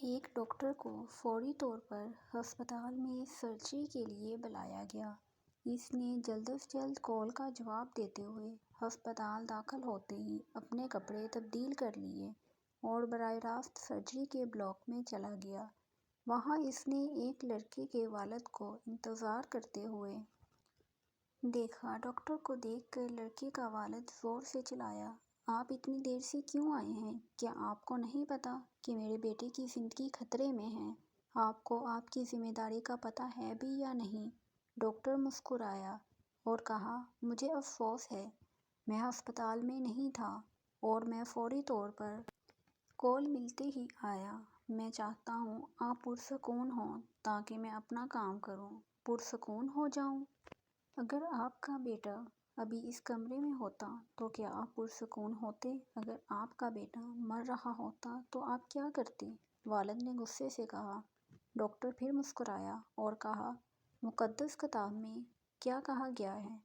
ایک ڈاکٹر کو فوری طور پر ہسپتال میں سرجری کے لیے بلایا گیا۔ اس نے جلد از جلد کال کا جواب دیتے ہوئے ہسپتال داخل ہوتے ہی اپنے کپڑے تبدیل کر لیے اور براہ راست سرجری کے بلاک میں چلا گیا۔ وہاں اس نے ایک لڑکے کے والد کو انتظار کرتے ہوئے دیکھا۔ ڈاکٹر کو دیکھ کر لڑکے کا والد زور سے چلایا، "آپ اتنی دیر سے کیوں آئے ہیں؟ کیا آپ کو نہیں پتا کہ میرے بیٹے کی زندگی خطرے میں ہے؟ آپ کو آپ کی ذمہ داری کا پتہ ہے بھی یا نہیں؟" ڈاکٹر مسکرایا اور کہا، "مجھے افسوس ہے، میں ہسپتال میں نہیں تھا اور میں فوری طور پر کال ملتے ہی آیا۔ میں چاہتا ہوں آپ پرسکون ہوں تاکہ میں اپنا کام کروں۔ پرسکون ہو جاؤں؟ اگر آپ کا بیٹا ابھی اس کمرے میں ہوتا تو کیا آپ پرسکون ہوتے؟ اگر آپ کا بیٹا مر رہا ہوتا تو آپ کیا کرتے؟" والد نے غصے سے کہا۔ ڈاکٹر پھر مسکرایا اور کہا، "مقدس کتاب میں کیا کہا گیا ہے؟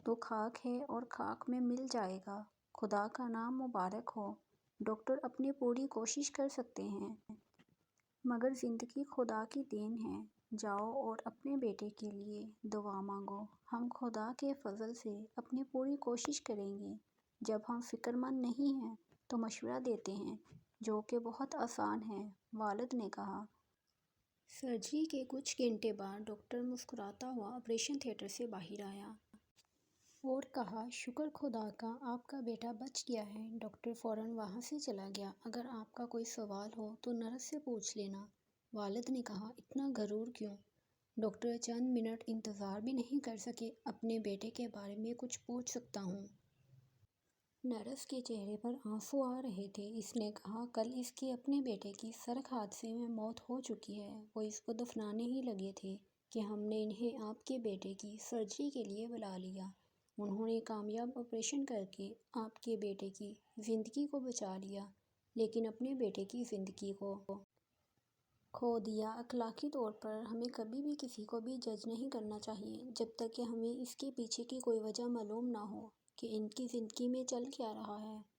تو خاک ہے اور خاک میں مل جائے گا۔ خدا کا نام مبارک ہو۔ ڈاکٹر اپنی پوری کوشش کر سکتے ہیں مگر زندگی خدا کی دین ہے۔ جاؤ اور اپنے بیٹے کے لیے دعا مانگو۔ ہم خدا کے فضل سے اپنی پوری کوشش کریں گے۔ جب ہم فکر مند نہیں ہیں تو مشورہ دیتے ہیں، جو کہ بہت آسان ہے"۔ والد نے کہا۔ سرجری کے کچھ گھنٹے بعد ڈاکٹر مسکراتا ہوا آپریشن تھیٹر سے باہر آیا اور کہا، "شکر خدا کا، آپ کا بیٹا بچ گیا ہے"۔ ڈاکٹر فوراً وہاں سے چلا گیا۔ "اگر آپ کا کوئی سوال ہو تو نرس سے پوچھ لینا"۔ والد نے کہا، "اتنا غرور کیوں؟" ڈاکٹر چند منٹ انتظار بھی نہیں کر سکے۔ "اپنے بیٹے کے بارے میں کچھ پوچھ سکتا ہوں؟" نرس کے چہرے پر آنسو آ رہے تھے۔ اس نے کہا، "کل اس کی اپنے بیٹے کی سڑک حادثے میں موت ہو چکی ہے۔ وہ اس کو دفنانے ہی لگے تھے کہ ہم نے انہیں آپ کے بیٹے کی سرجری کے لیے بلا لیا۔ انہوں نے کامیاب آپریشن کرکے آپ کے بیٹے کی زندگی کو بچا لیا، لیکن اپنے بیٹے کی زندگی کو کھو دیا۔ اخلاقی طور پر ہمیں کبھی بھی کسی کو بھی جج نہیں کرنا چاہیے جب تک کہ ہمیں اس کے پیچھے کی کوئی وجہ معلوم نہ ہو کہ ان کی زندگی میں چل کیا رہا ہے۔